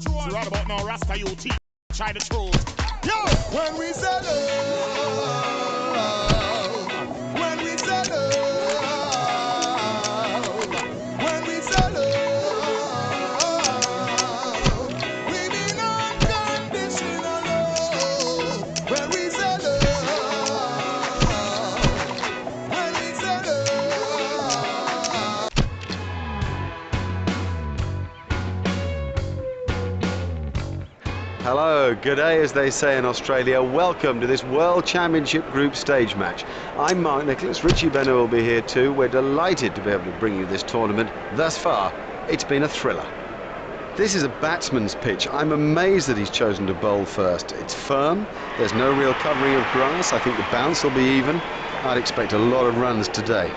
So right about now, Rasta UT, try the truth. Yo, when we say love, when we say love, when we say love, we mean unconditional love. When we say love, when we say love. Hello, good day as they say in Australia. Welcome to this World Championship Group stage match. I'm Mark Nicholas, Richie Bennett will be here too. We're delighted to be able to bring you this tournament. Thus far, it's been a thriller. This is a batsman's pitch. I'm amazed that he's chosen to bowl first. It's firm, there's no real covering of grass. I think the bounce will be even. I'd expect a lot of runs today.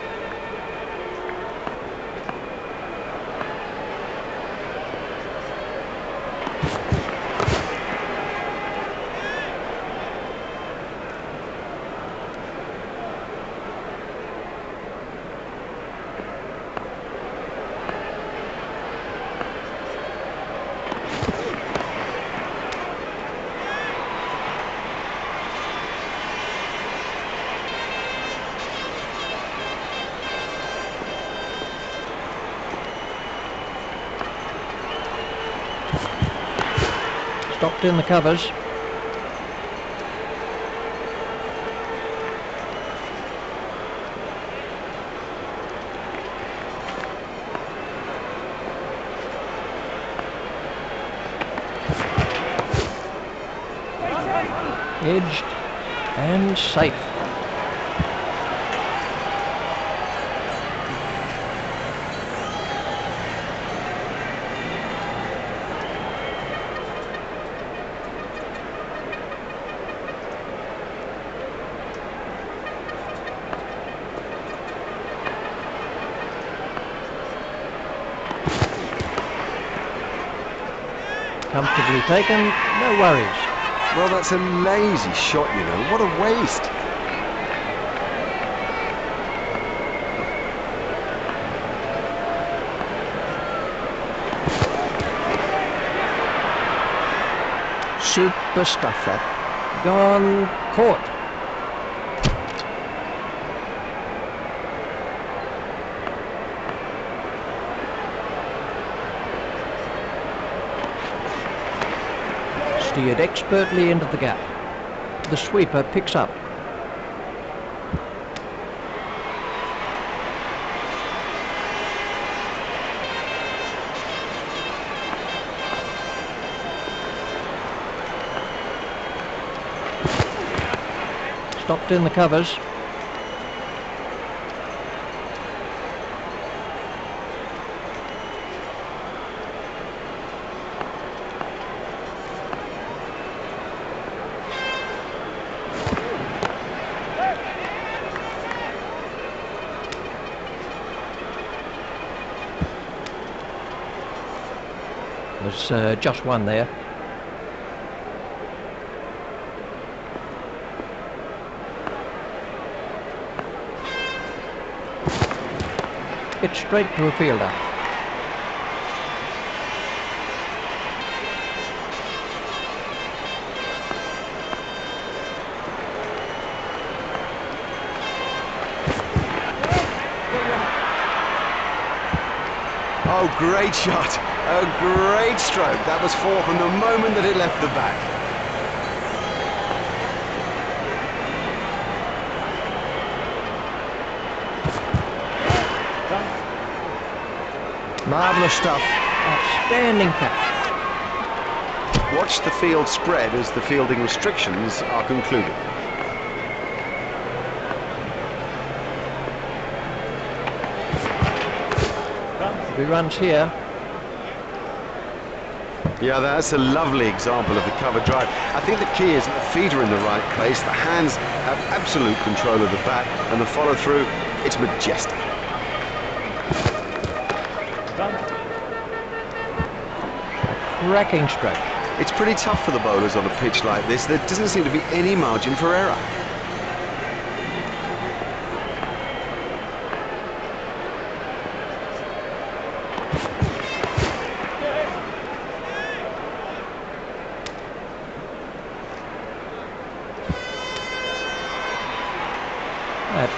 Stopped in the covers. Edged and safe. Comfortably taken, no worries. Well, that's a lazy shot, you know. What a waste. Super stuff that. Gone, caught. Steered expertly into the gap. The sweeper picks up. Stopped in the covers. There's just one there. It's straight to a fielder. Oh, great shot. A great stroke. That was four from the moment that it left the bat. Marvellous stuff. Outstanding catch. Watch the field spread as the fielding restrictions are concluded. He runs here. Yeah, that's a lovely example of the cover drive. I think the key is that the feet are in the right place, the hands have absolute control of the bat, and the follow-through, it's majestic. Cracking stroke. It's pretty tough for the bowlers on a pitch like this. There doesn't seem to be any margin for error.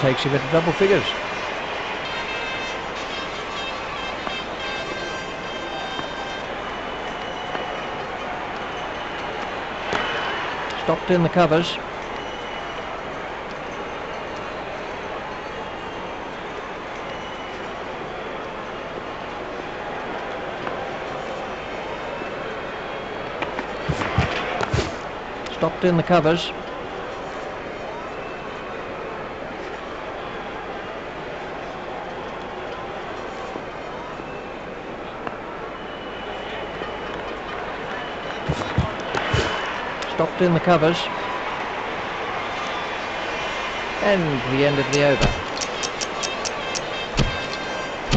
takes him into double figures. Stopped in the covers. Stopped in the covers. Stopped in the covers. And the end of the over.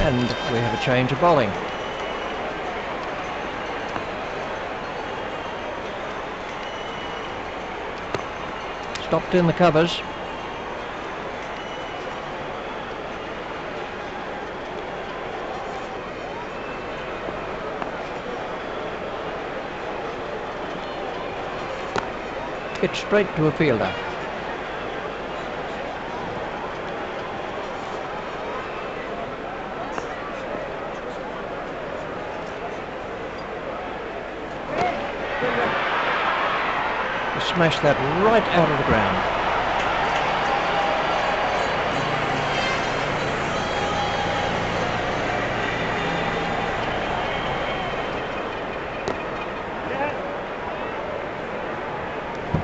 And we have a change of bowling. Stopped in the covers. Hit straight to a fielder. Smash that right out of the ground.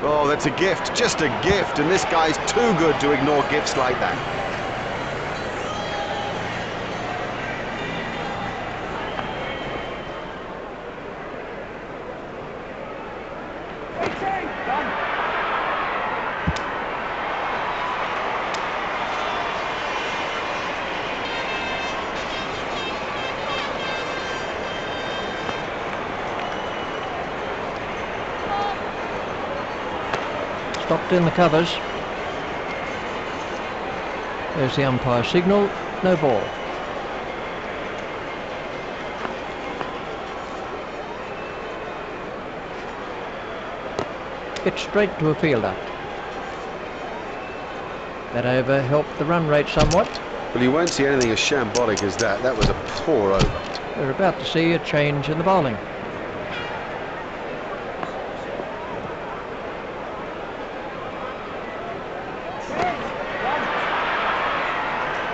Oh, that's a gift, just a gift, and this guy's too good to ignore gifts like that. Stopped in the covers. There's the umpire signal, no ball. Hit straight to a fielder. That over helped the run rate somewhat. Well, you won't see anything as shambolic as that. That was a poor over. We're about to see a change in the bowling.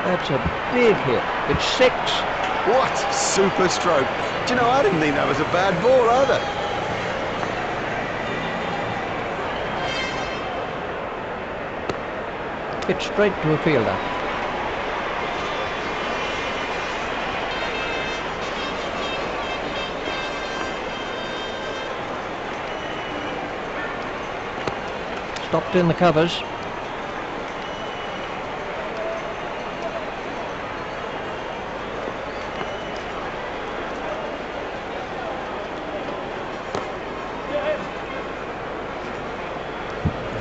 That's a big hit. It's 6. What super stroke. Do you know, I didn't think that was a bad ball either. Hit straight to a fielder. Stopped in the covers.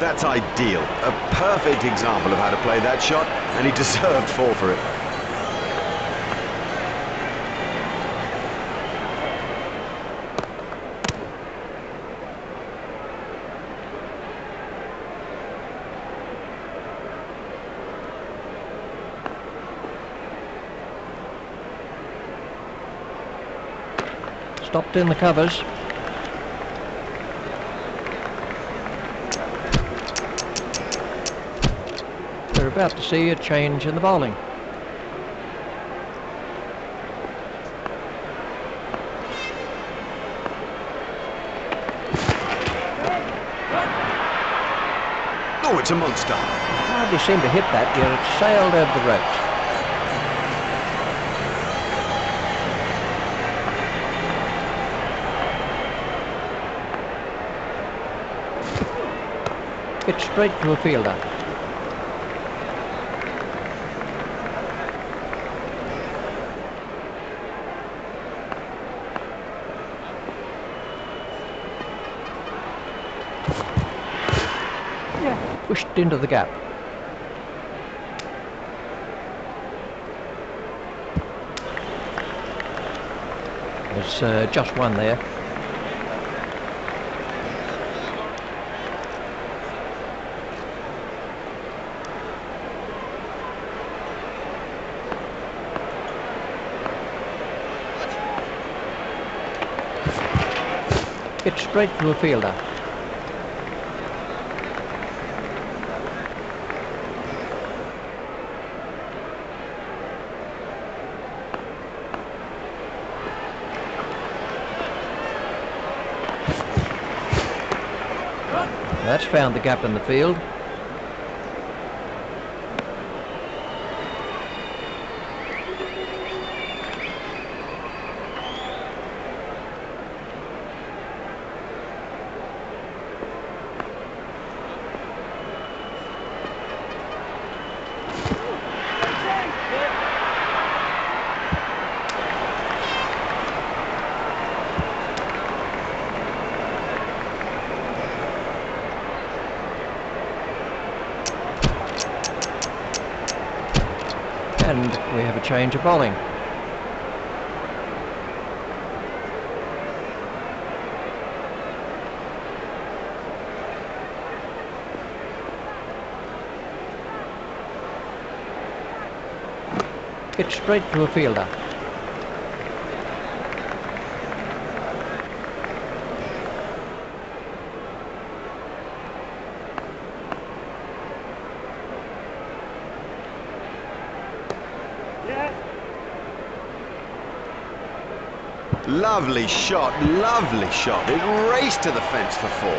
That's ideal. A perfect example of how to play that shot, and he deserved 4 for it. Stopped in the covers. We're about to see a change in the bowling. Oh, it's a monster. Hardly seemed to hit that, yet it sailed over the ropes. Hit straight to a fielder. Pushed into the gap. There's just one there. It's straight to a fielder. That's found the gap in the field. And we have a change of bowling. It's straight to a fielder. Lovely shot, lovely shot. It raced to the fence for 4.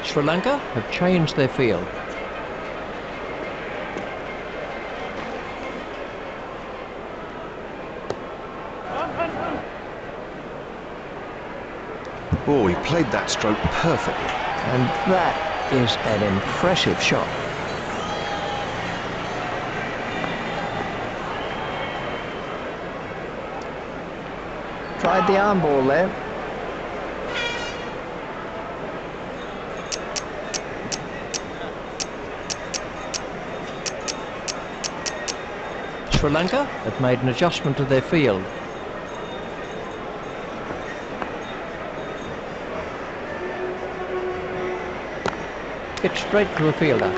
Sri Lanka have changed their field. Oh, he played that stroke perfectly. And that is an impressive shot. Tried the arm ball there. Sri Lanka have made an adjustment to their field. It's straight to a fielder.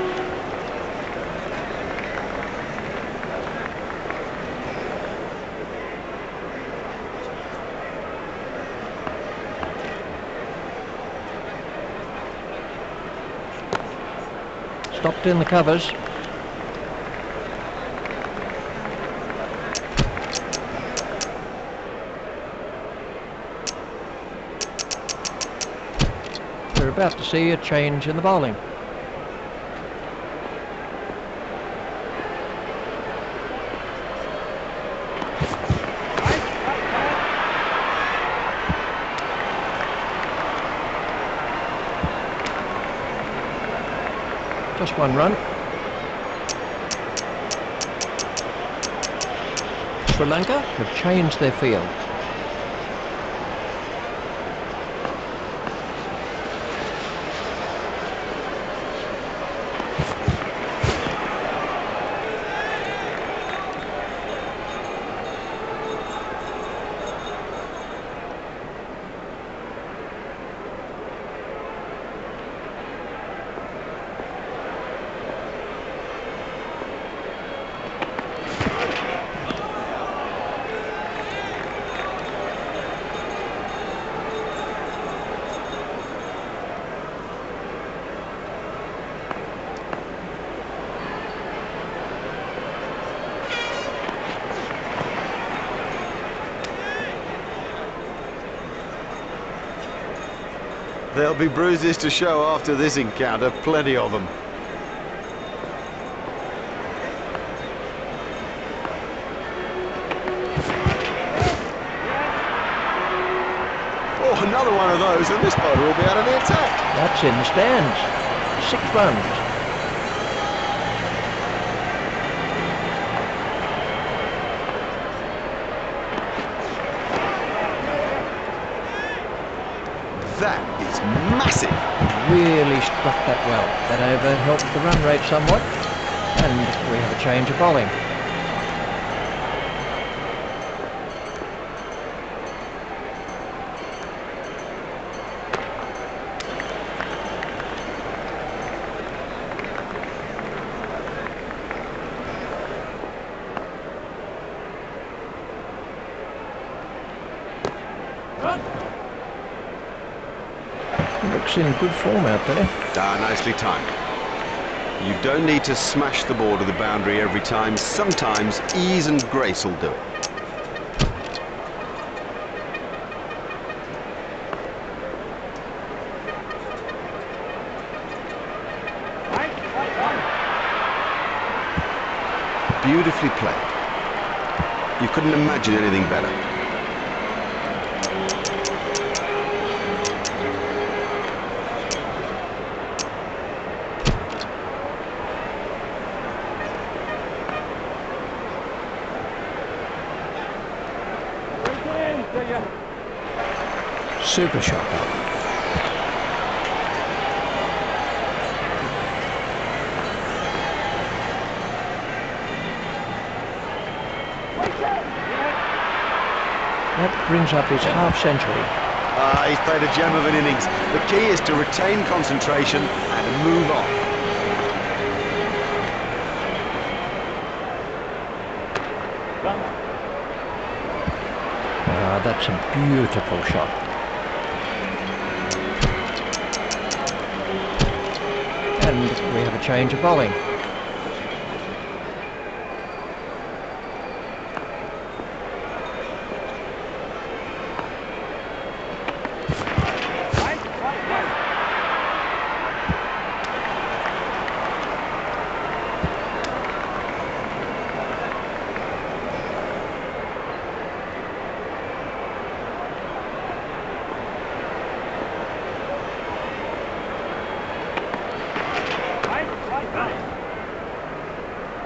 Stopped in the covers. We're about to see a change in the bowling. Just one run. Sri Lanka have changed their field. There'll be bruises to show after this encounter, plenty of them. Oh, another one of those, and this bowler will be out of the attack. That's in the stands. 6 runs. That is massive. Really struck that well. That over helped the run rate somewhat. And we have a change of bowling. Looks in good form out there. Ah, nicely timed. You don't need to smash the ball to the boundary every time. Sometimes ease and grace will do it. Beautifully played. You couldn't imagine anything better. Super shot. That brings up his half-century. He's played a gem of an innings. The key is to retain concentration and move on. That's a beautiful shot. And we have a change of bowling.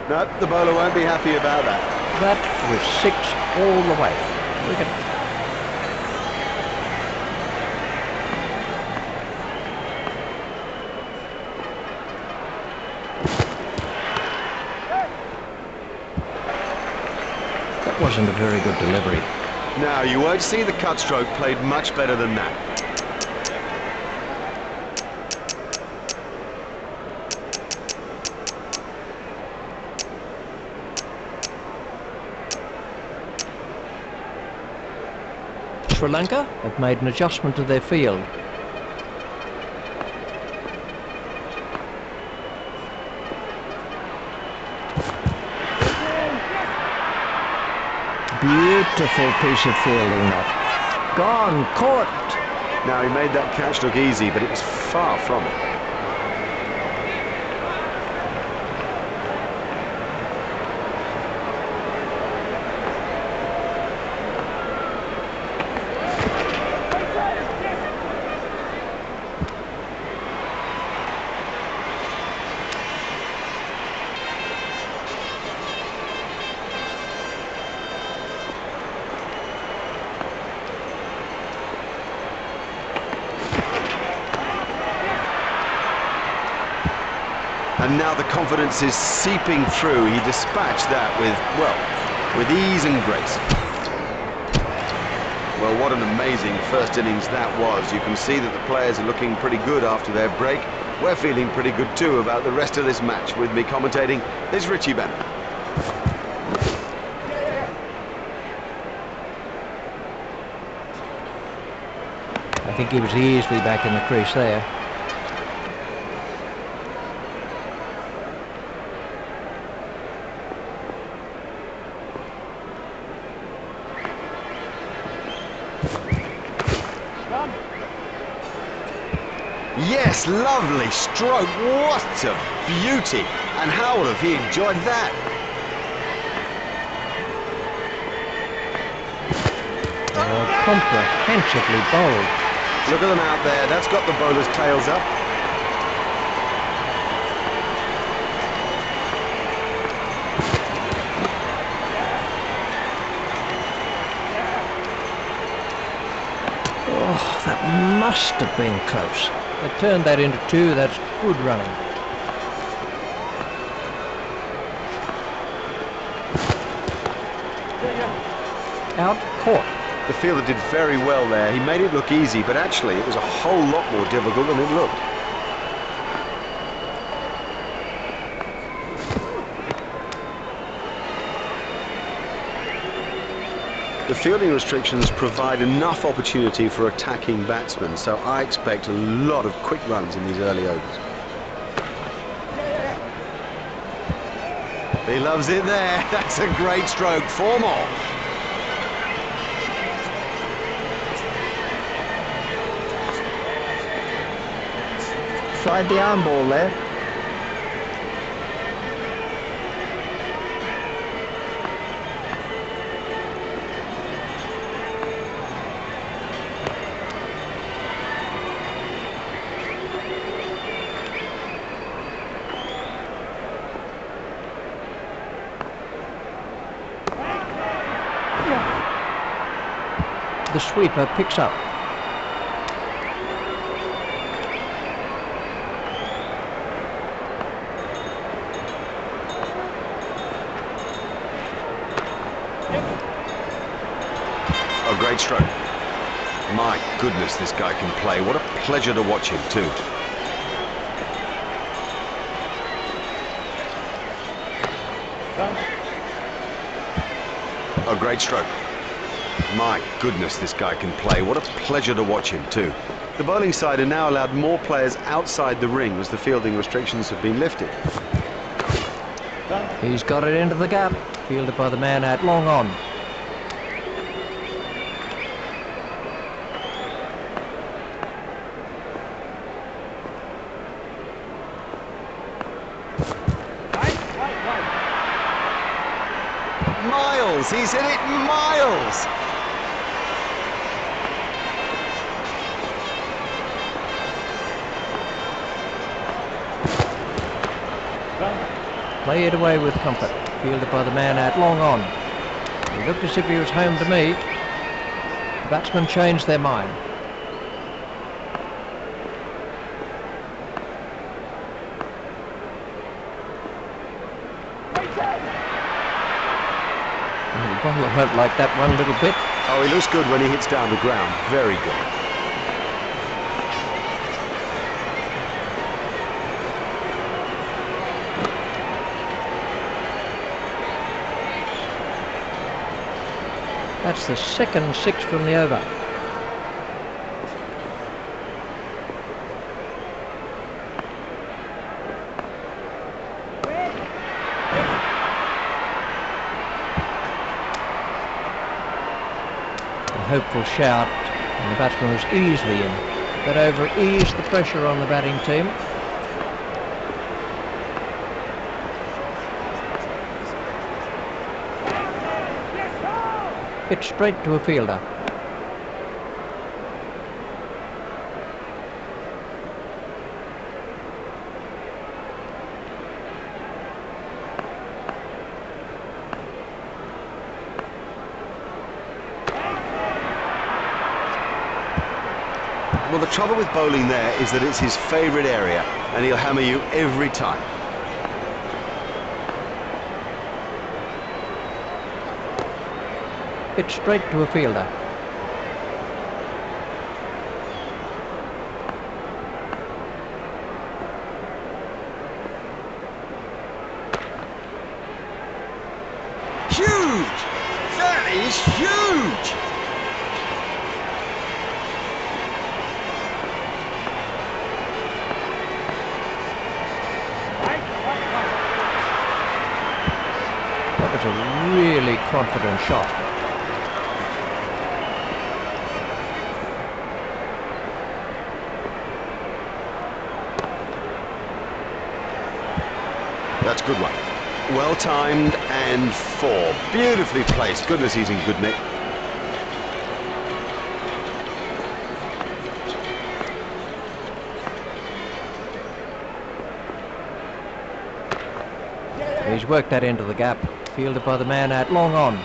No, the bowler won't be happy about that. That was 6 all the way. Look at that wasn't a very good delivery. Now, you won't see the cut stroke played much better than that. Sri Lanka have made an adjustment to their field. Beautiful piece of fielding that. Gone, caught. Now, he made that catch look easy, but it was far from it. And now the confidence is seeping through. He dispatched that with, well, with ease and grace. Well, what an amazing first innings that was. You can see that the players are looking pretty good after their break. We're feeling pretty good too about the rest of this match. With me commentating is Richie Bennett. I think he was easily back in the crease there. Yes, lovely stroke. What a beauty. And how would have he enjoyed that? Oh, comprehensively bowled. Look at them out there. That's got the bowlers' tails up. Oh, that must have been close. They turned that into 2. That's good running. Out, caught. The fielder did very well there. He made it look easy, but actually it was a whole lot more difficult than it looked. The fielding restrictions provide enough opportunity for attacking batsmen, so I expect a lot of quick runs in these early overs. He loves it there. That's a great stroke. 4 more. Tried the arm ball there. The sweeper picks up. Oh, great stroke. My goodness, this guy can play. What a pleasure to watch him, too. Oh, great stroke. My goodness, this guy can play. What a pleasure to watch him, too. The bowling side are now allowed more players outside the ring as the fielding restrictions have been lifted. He's got it into the gap. Fielded by the man out long on. Miles! He's hit it miles! Play it away with comfort. Fielded by the man out long on. He looked as if he was home to me. The batsmen changed their mind. The bowler won't like that one little bit. Oh, he looks good when he hits down the ground. Very good. That's the second 6 from the over. A hopeful shout, and the batsman was easily in. That over eased the pressure on the batting team. Hit straight to a fielder. Well, the trouble with bowling there is that it's his favourite area, and he'll hammer you every time. Hit straight to a fielder. Huge! That is huge! That was a really confident shot. That's a good one. Well timed and 4. Beautifully placed. Goodness, he's in good nick. He's worked that into the gap. Fielded by the man out long on.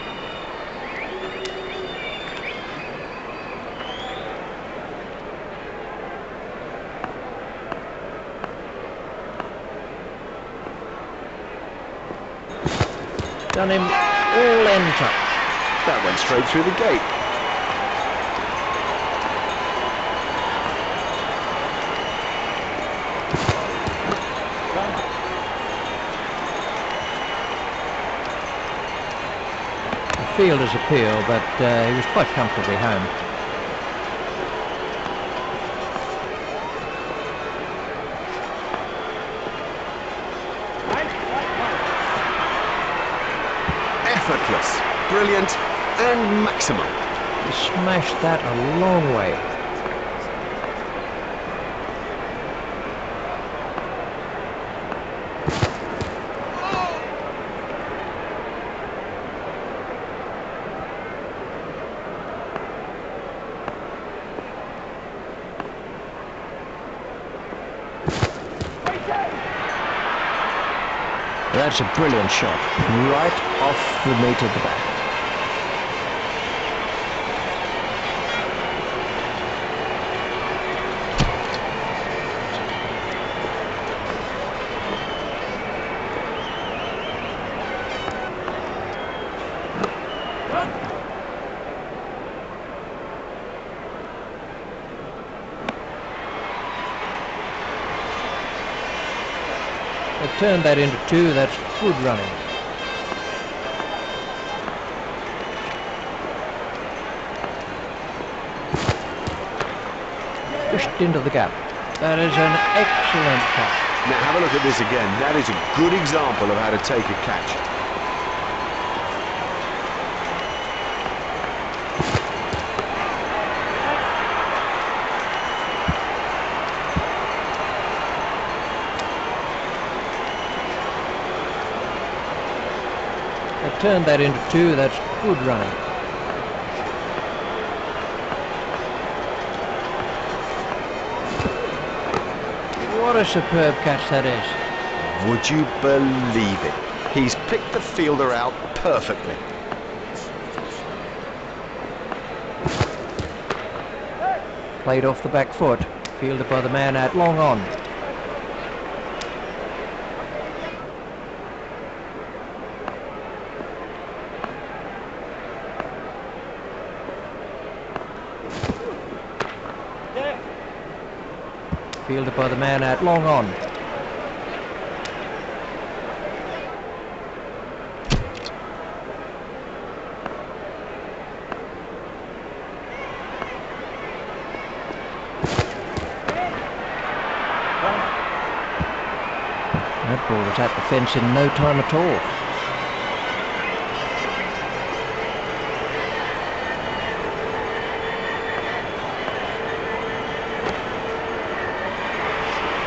Done him all end touch. That went straight through the gate. fielder's appeal, but he was quite comfortably home. Effortless, brilliant, and maximum. He smashed that a long way. That's a brilliant shot, right off the meat of the bat. They turned that into 2, that's good running. Pushed into the gap. That is an excellent catch. Now have a look at this again. That is a good example of how to take a catch. They turned that into 2, that's good running. What a superb catch that is. Would you believe it? He's picked the fielder out perfectly. Played off the back foot, fielded by the man out long on. Fielded by the man out long on. That ball was at the fence in no time at all.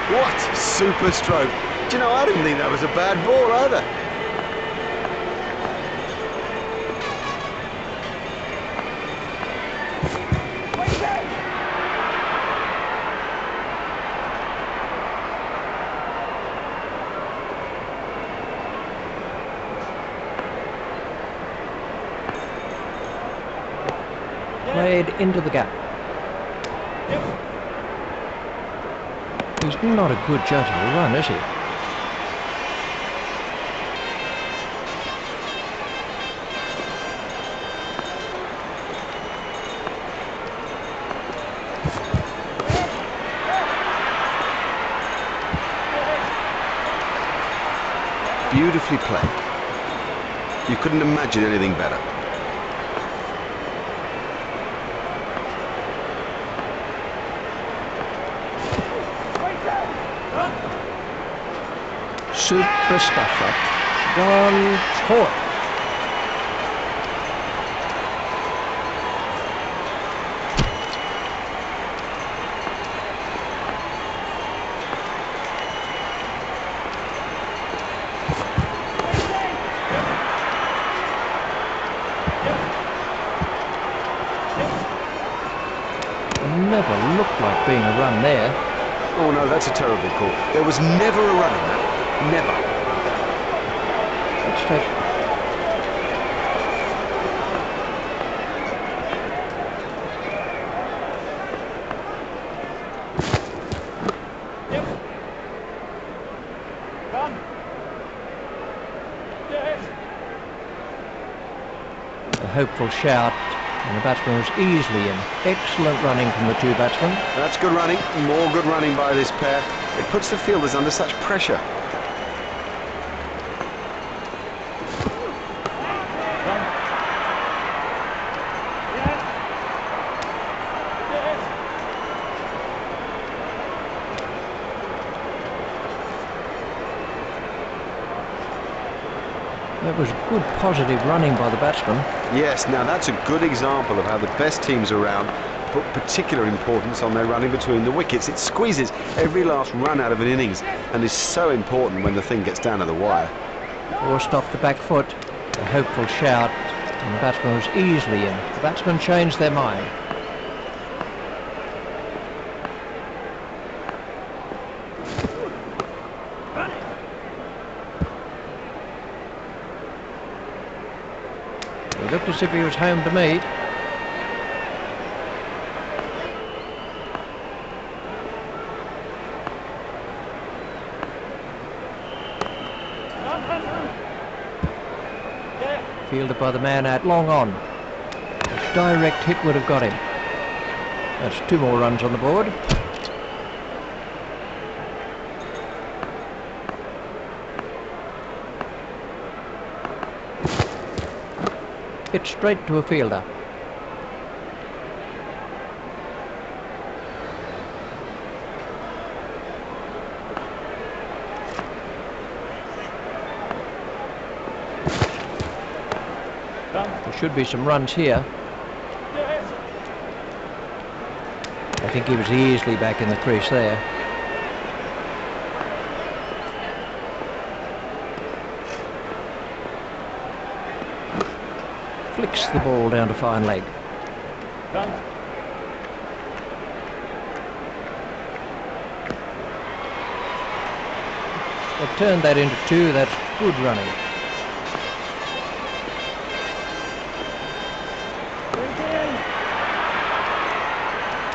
What a super stroke. Do you know, I didn't think that was a bad ball either. Played into the gap. He's not a good judge of a run, is he? Beautifully played. You couldn't imagine anything better. Super stuff that. Gone caught. Never looked like being a run there. Oh no, that's a terrible call. There was never a run in that. Never. Let's take... A hopeful shout, and the batsman was easily in. Excellent running from the two batsmen. That's good running. More good running by this pair. It puts the fielders under such pressure. That was good positive running by the batsman. Yes, now that's a good example of how the best teams around put particular importance on their running between the wickets. It squeezes every last run out of an innings and is so important when the thing gets down to the wire. Forced off the back foot, a hopeful shout, and the batsman was easily in. The batsmen changed their mind. He looked as if he was home to meet. Fielded by the man out long on. A direct hit would have got him. That's 2 more runs on the board. Hit straight to a fielder. There should be some runs here. I think he was easily back in the crease there. Flicks the ball down to fine leg. They've turned that into 2. That's good running.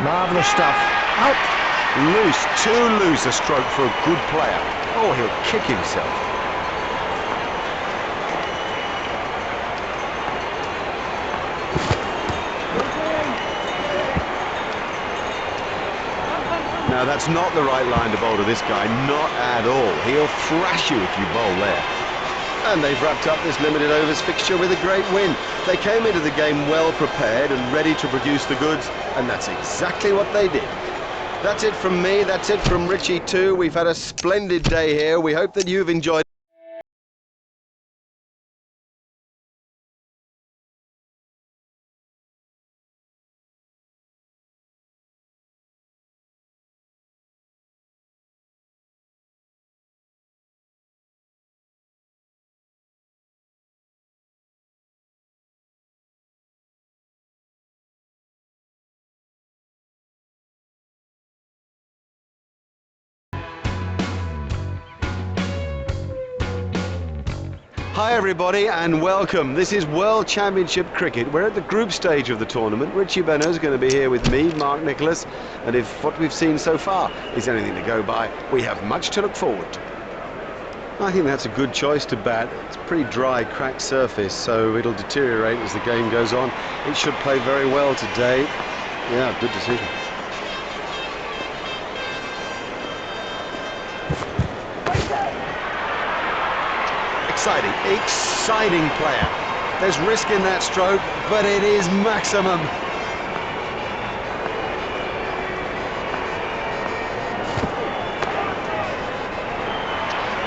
Marvellous stuff. Out. Loose, too loose a stroke for a good player. Oh, he'll kick himself. Now that's not the right line to bowl to this guy, not at all. He'll thrash you if you bowl there. And they've wrapped up this limited overs fixture with a great win. They came into the game well prepared and ready to produce the goods, and that's exactly what they did. That's it from me, that's it from Richie too. We've had a splendid day here. We hope that you've enjoyed Hi everybody and welcome. This is World Championship Cricket. We're at the group stage of the tournament. Richie Benaud is going to be here with me, Mark Nicholas, and if what we've seen so far is anything to go by, we have much to look forward to. I think that's a good choice to bat. It's pretty dry, cracked surface, so it'll deteriorate as the game goes on. It should play very well today. Yeah, good decision. Exciting player. There's risk in that stroke, but it is maximum.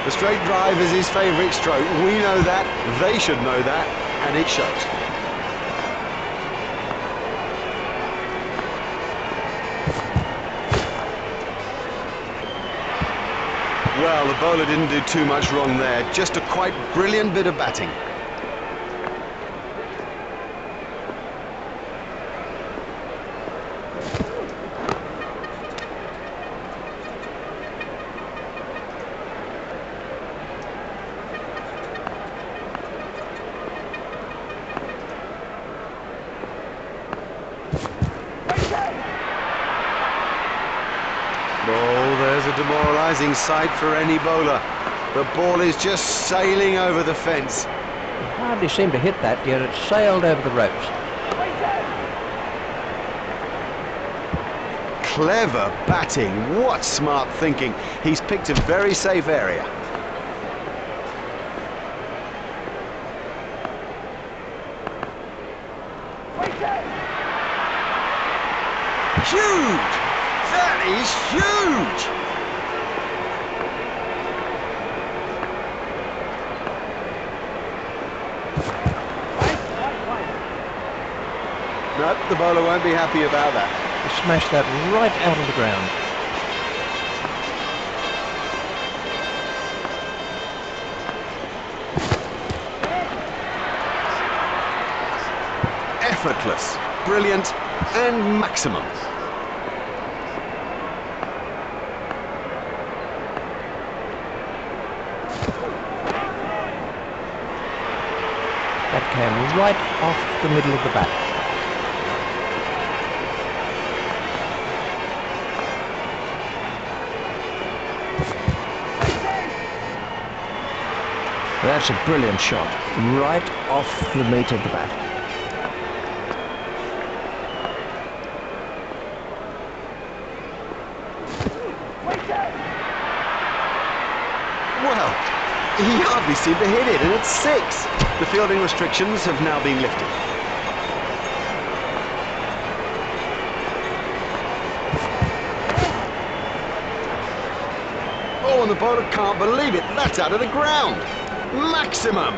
The straight drive is his favourite stroke. We know that, they should know that, and it shows. Well, the bowler didn't do too much wrong there. Just a quite brilliant bit of batting. Oh, there's a demoralising sight for any bowler. The ball is just sailing over the fence. He hardly seemed to hit that, yet it sailed over the ropes. Clever batting. What smart thinking. He's picked a very safe area. Huge! That is huge! The bowler won't be happy about that. He smashed that right out of the ground. Effortless, brilliant, and maximum. That came right off the middle of the bat. That's a brilliant shot, right off the meat of the bat. Well, he hardly seemed to hit it, and it's 6. The fielding restrictions have now been lifted. Oh, and the bowler can't believe it. That's out of the ground. Maximum.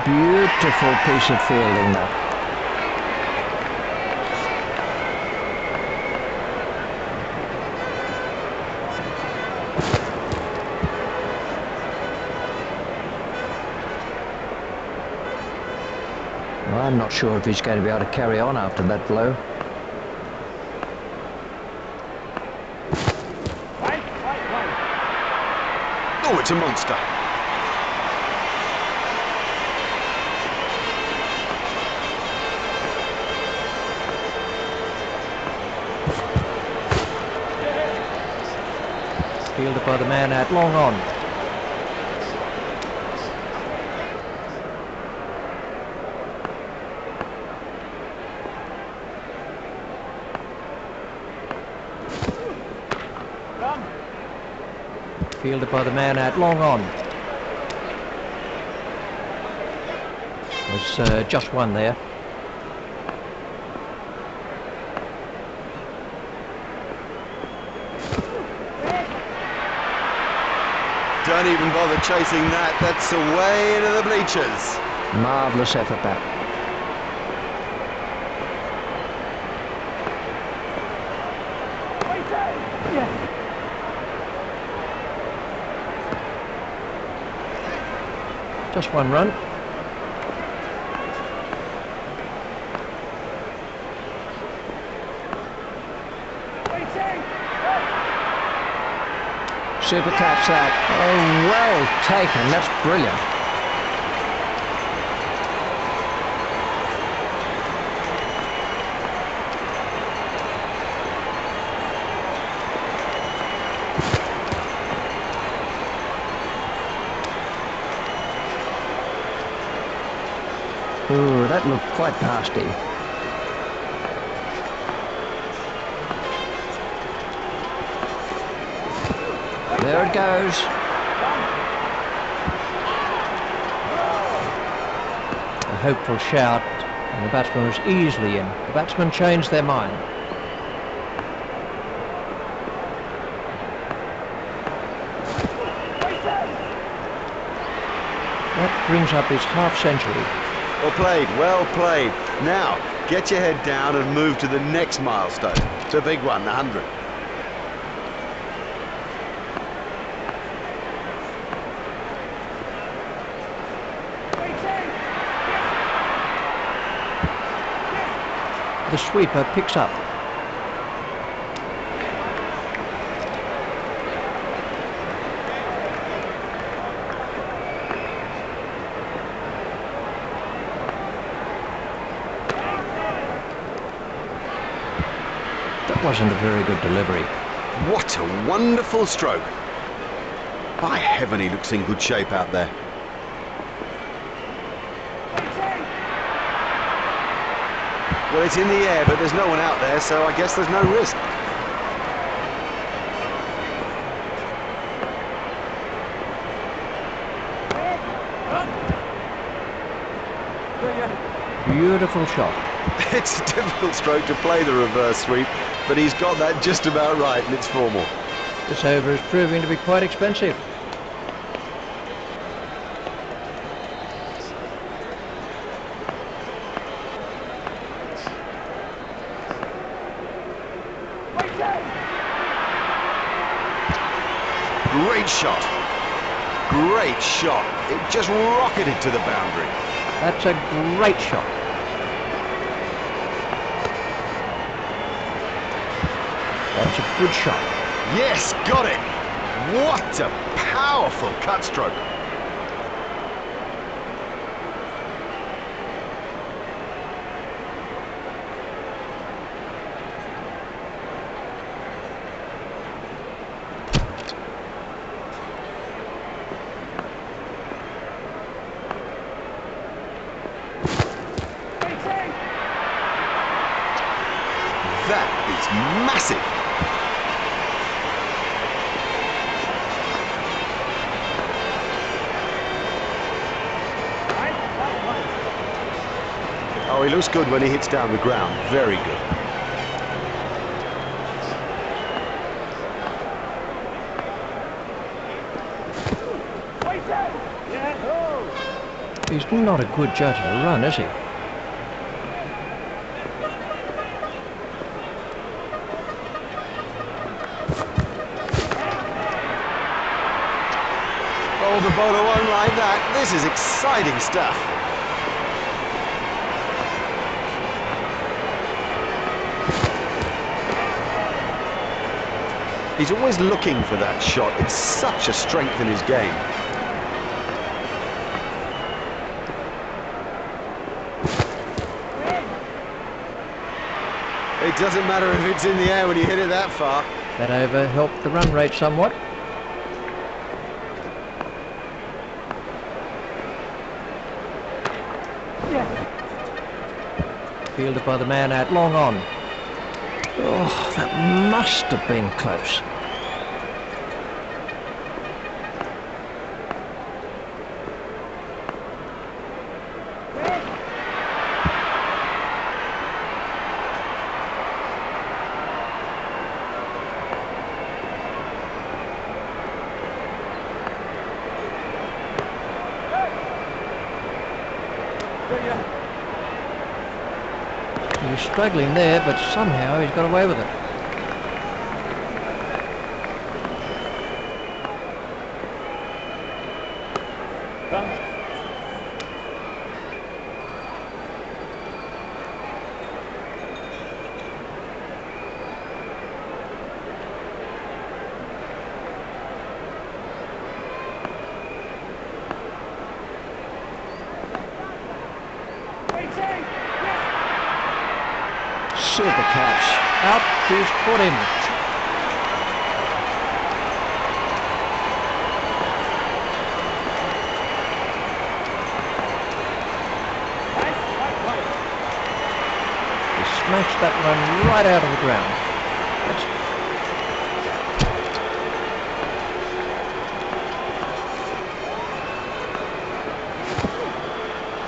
Beautiful piece of fielding that. Well, I'm not sure if he's going to be able to carry on after that blow. Oh, it's a monster. Fielded by the man out long on. Fielded by the man out long on. There's just one there. Don't even bother chasing that. That's away into the bleachers. Marvellous effort back. Just one run. Super catch that. Oh, well taken. That's brilliant. Ooh, that looked quite nasty. There it goes. A hopeful shout, and the batsman was easily in. The batsmen changed their mind. That brings up his half-century. Well played, well played. Now, get your head down and move to the next milestone. The big one, the 100. The sweeper picks up. That wasn't a very good delivery. What a wonderful stroke. By heaven, he looks in good shape out there. Well, it's in the air, but there's no one out there, so I guess there's no risk. Beautiful shot. It's a difficult stroke to play the reverse sweep, but he's got that just about right, and it's 4 more. This over is proving to be quite expensive. Great shot. Great shot. It just rocketed to the boundary. That's a great shot. That's a good shot. Yes, got it. What a powerful cut stroke. That is massive. Oh, he looks good when he hits down the ground. Very good. He's not a good judge of a run, is he? Oh, the bowler won't like that. This is exciting stuff. He's always looking for that shot. It's such a strength in his game. It doesn't matter if it's in the air when you hit it that far. That over helped the run rate somewhat. Fielded by the man out long on. Oh, that must have been close. He was struggling there, but somehow he's got away with it. Super catch. Out, he's caught him. He smashed that one right out of the ground.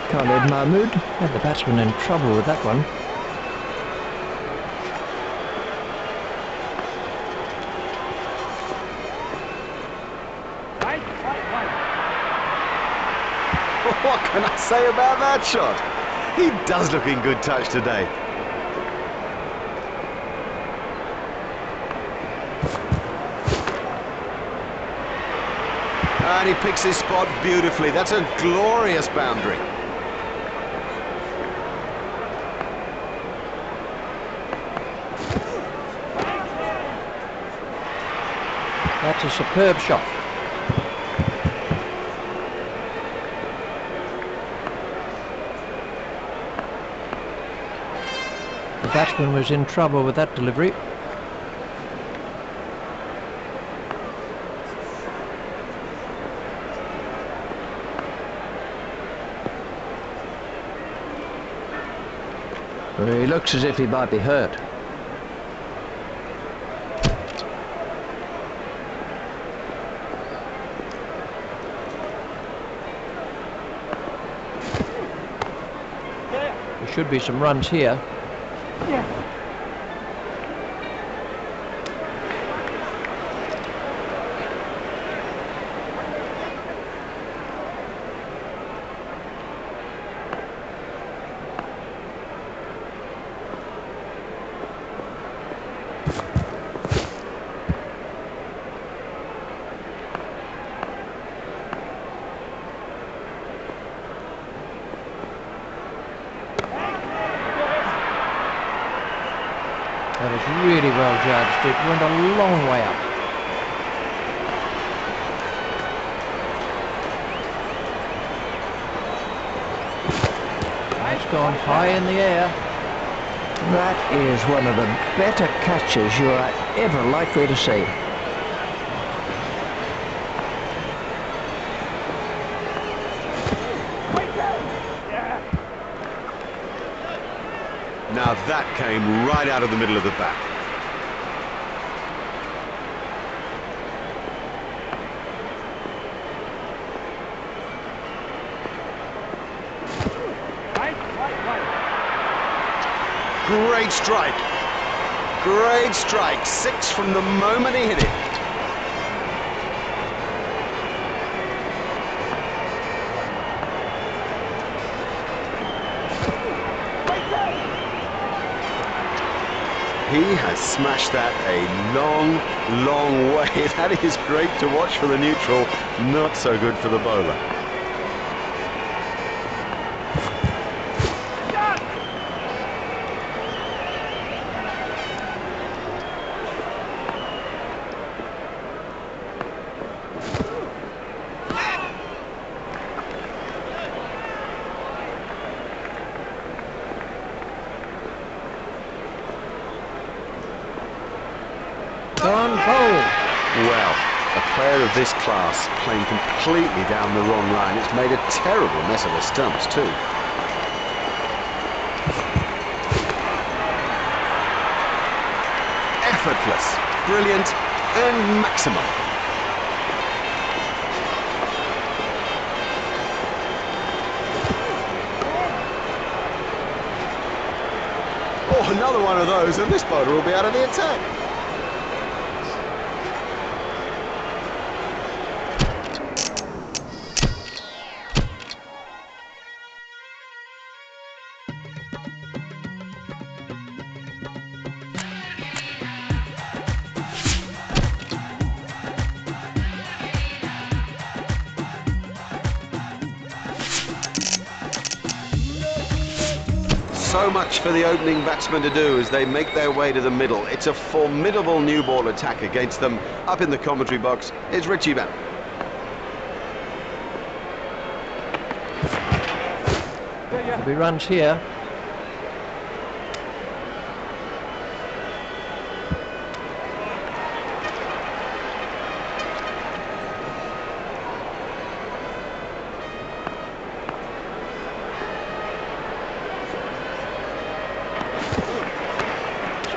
Khalid Mahmood had the batsman in trouble with that one. What can I say about that shot? He does look in good touch today. And he picks his spot beautifully. That's a glorious boundary. That's a superb shot. The batsman was in trouble with that delivery. He looks as if he might be hurt. There should be some runs here. really well judged. It went a long way up. It's gone high in the air. That is one of the better catches you are ever likely to see. Now that came right out of the middle of the bat. Great strike. Great strike. 6 from the moment he hit it. He has smashed that a long, long way. That is great to watch for the neutral, not so good for the bowler. Gone bold. Well, a player of this class playing completely down the wrong line. It's made a terrible mess of the stumps too. Effortless, brilliant and maximum. Oh, another one of those and this bowler will be out of the attack. So much for the opening batsmen to do as they make their way to the middle. It's a formidable new ball attack against them. Up in the commentary box is Richie Bennell. There'll be runs here.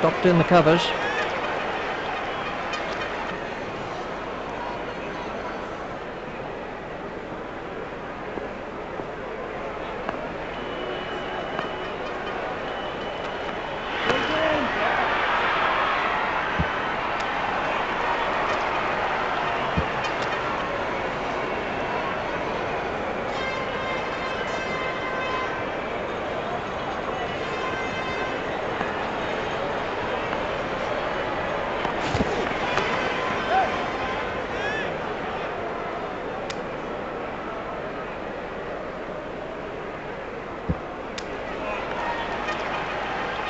Stopped in the covers.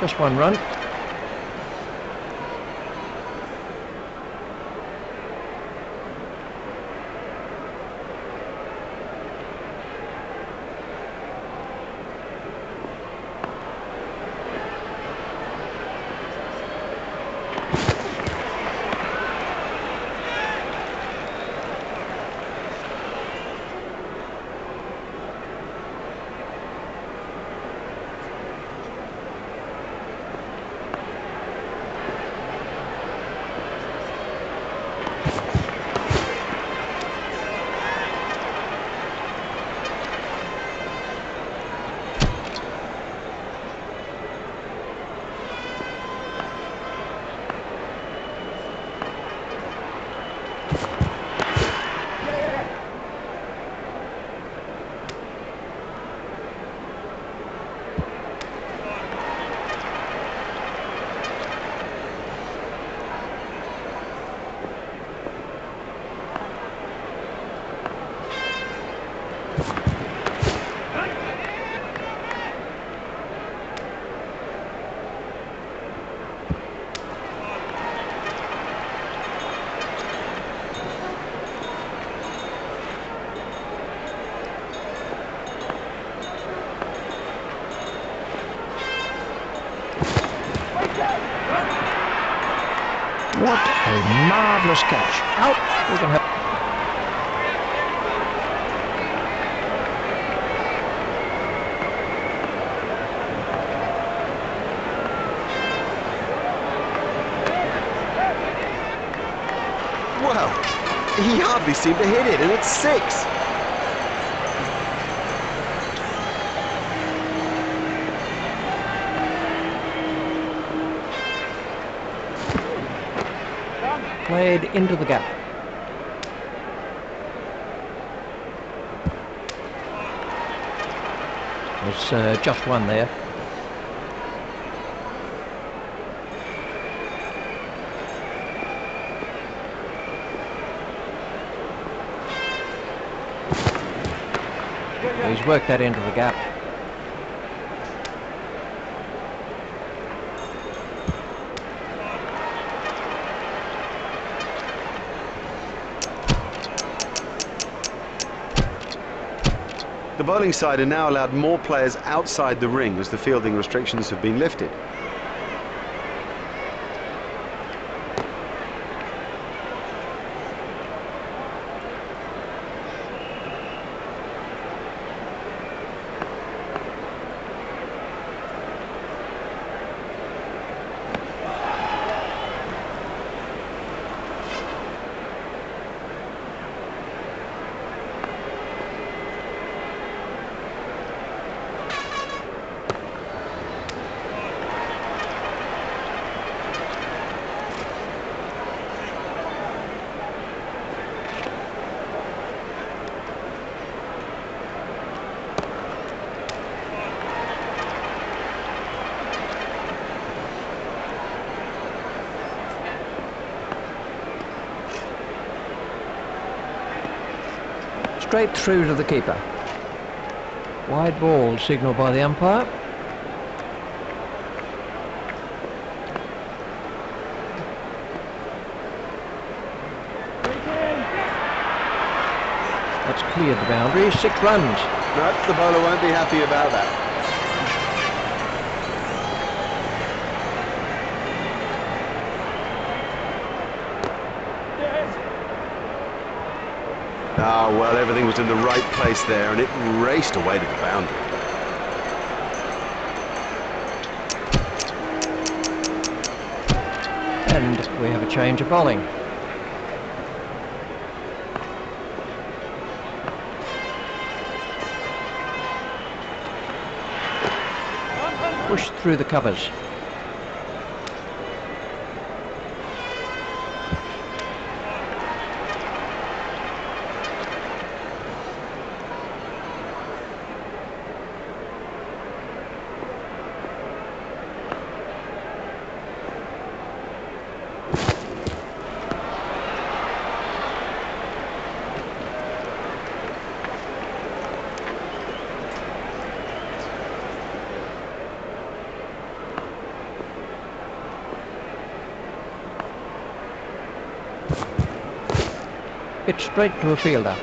Just one run. marvellous catch. Out. We can have. Well, he hardly seemed to hit it, and it's 6. Played into the gap. There's just one there. He's worked that into the gap. The bowling side are now allowed more players outside the ring as the fielding restrictions have been lifted. Straight through to the keeper. Wide ball signalled by the umpire. That's cleared the boundary. 6 runs. No, the bowler won't be happy about that. Ah, well, everything was in the right place there, and it raced away to the boundary. And we have a change of bowling. Pushed through the covers. Hit straight to a fielder.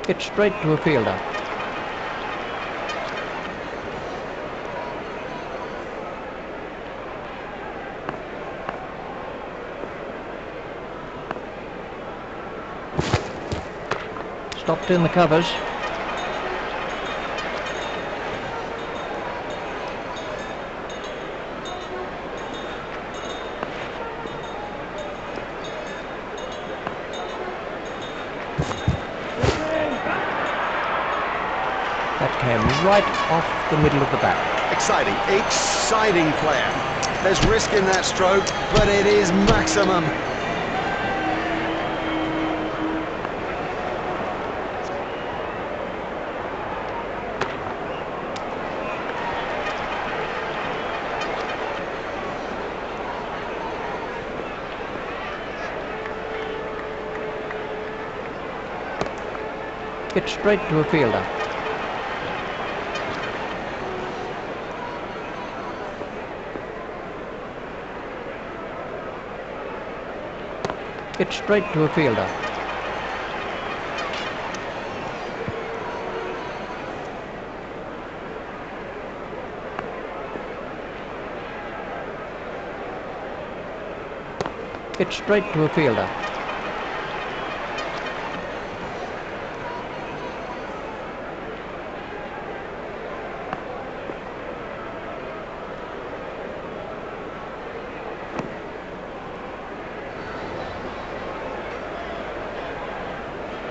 Hit straight to a fielder. Stopped in the covers. That came right off the middle of the bat. Exciting player. There's risk in that stroke, but it is maximum. Hit straight to a fielder. Hit straight to a fielder. It's straight to a fielder.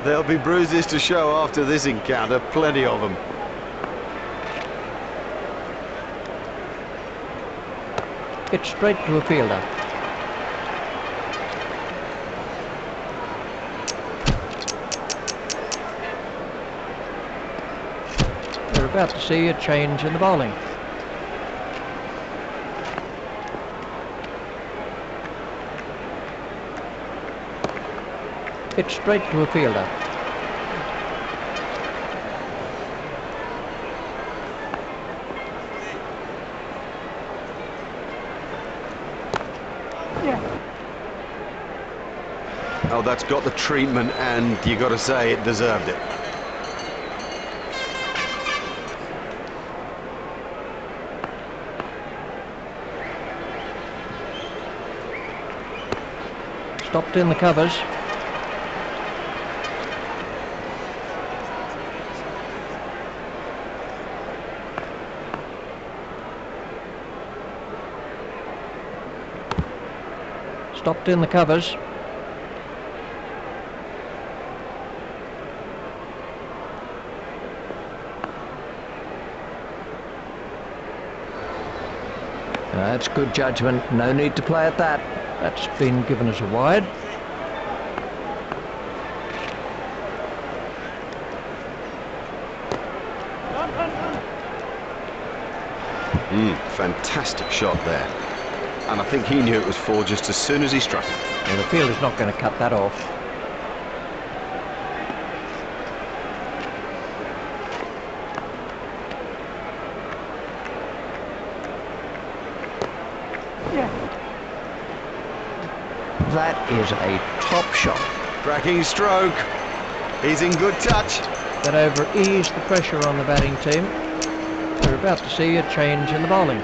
There'll be bruises to show after this encounter, plenty of them. It's straight to a fielder. We're about to see a change in the bowling. It's straight to a fielder. Oh, that's got the treatment, and you got to say it deserved it. Stopped in the covers. Stopped in the covers. That's good judgment. No need to play at that. That's been given as a wide. Fantastic shot there. And I think he knew it was four just as soon as he struck it. Well, the fielder's not going to cut that off. That is a top shot. Cracking stroke. He's in good touch. That over eased the pressure on the batting team. We're about to see a change in the bowling.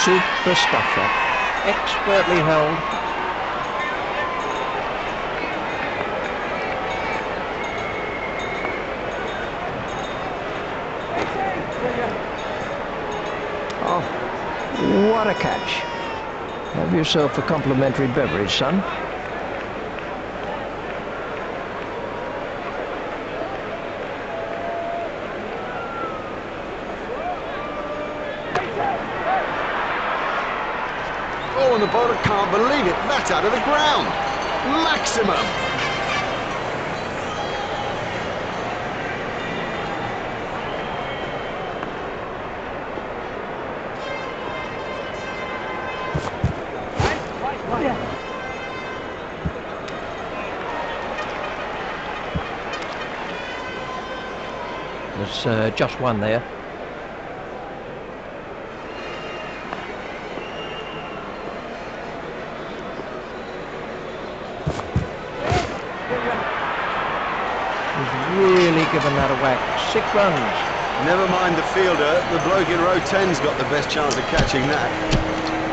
Super stuff that. Expertly held. Oh, what a catch. Have yourself a complimentary beverage, son. Oh, and the bowler can't believe it. That's out of the ground. Maximum. There's just one there. Really given that a whack. 6 runs. Never mind the fielder. The bloke in row 10's got the best chance of catching that.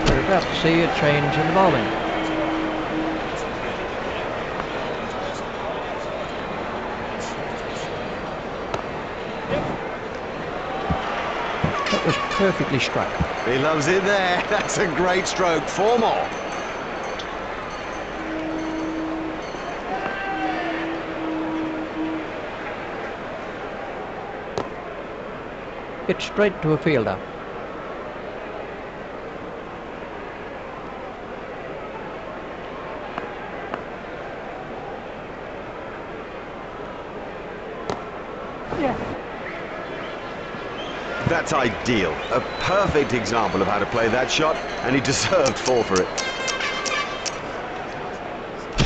We're about to see a change in the bowling. That was perfectly struck. He loves it there. That's a great stroke. 4 more. It's straight to a fielder. That's ideal. A perfect example of how to play that shot, and he deserved 4 for it.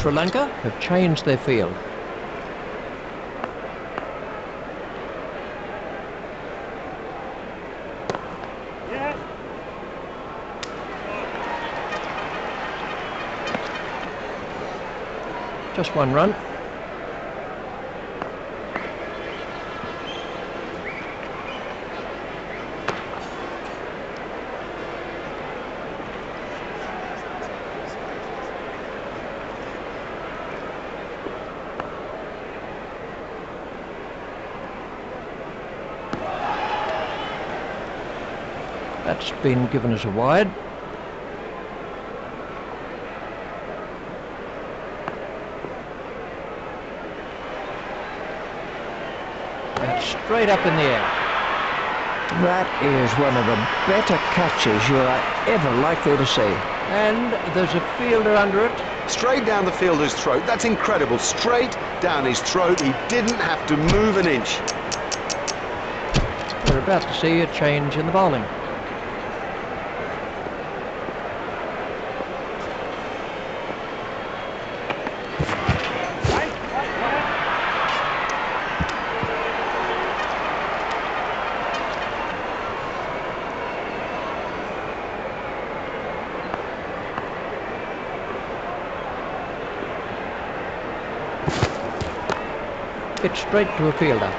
Sri Lanka have changed their field. Just 1 run. That's been given as a wide. That's straight up in the air. That is one of the better catches you are ever likely to see. And there's a fielder under it. Straight down the fielder's throat. That's incredible. Straight down his throat. He didn't have to move an inch. We're about to see a change in the bowling. Hit straight to a fielder.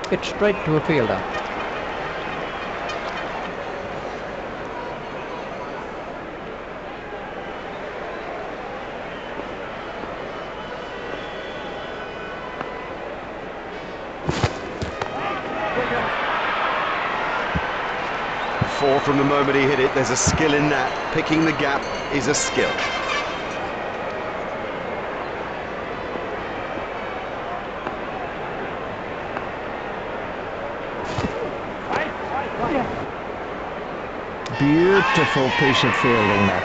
Hit straight to a fielder. Four from the moment he hit it. There's a skill in that. Picking the gap is a skill. Beautiful piece of fielding there.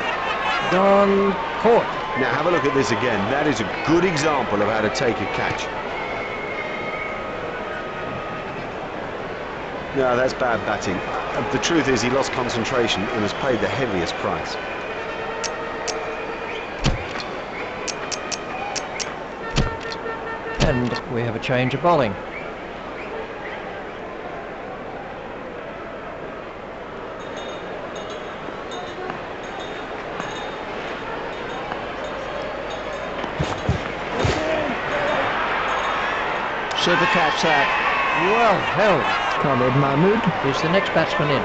Gone, caught. Now have a look at this again. That is a good example of how to take a catch. No, that's bad batting. The truth is he lost concentration and has paid the heaviest price. And we have a change of bowling. Super catch that. Well held. Khalid Mahmood. Is the next batsman in.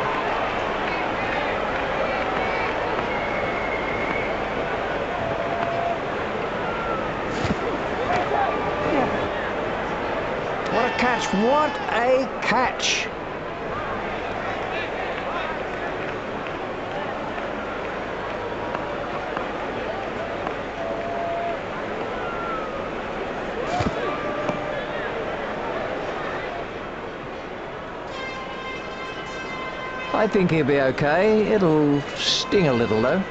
What a catch, what a catch. I think he'll be okay. It'll sting a little though.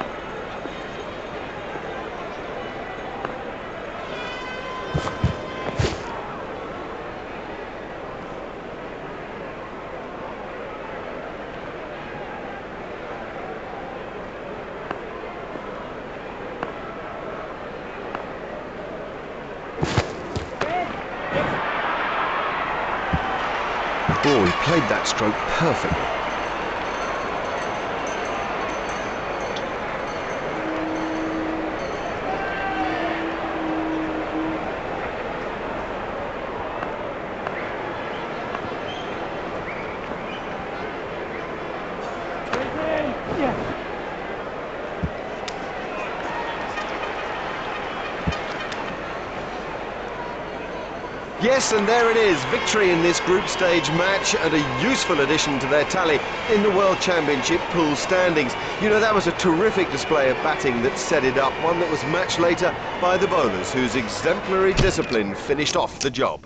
Oh, he played that stroke perfectly. Yes, and there it is, victory in this group stage match and a useful addition to their tally in the World Championship pool standings. You know, that was a terrific display of batting that set it up, one that was matched later by the bowlers, whose exemplary discipline finished off the job.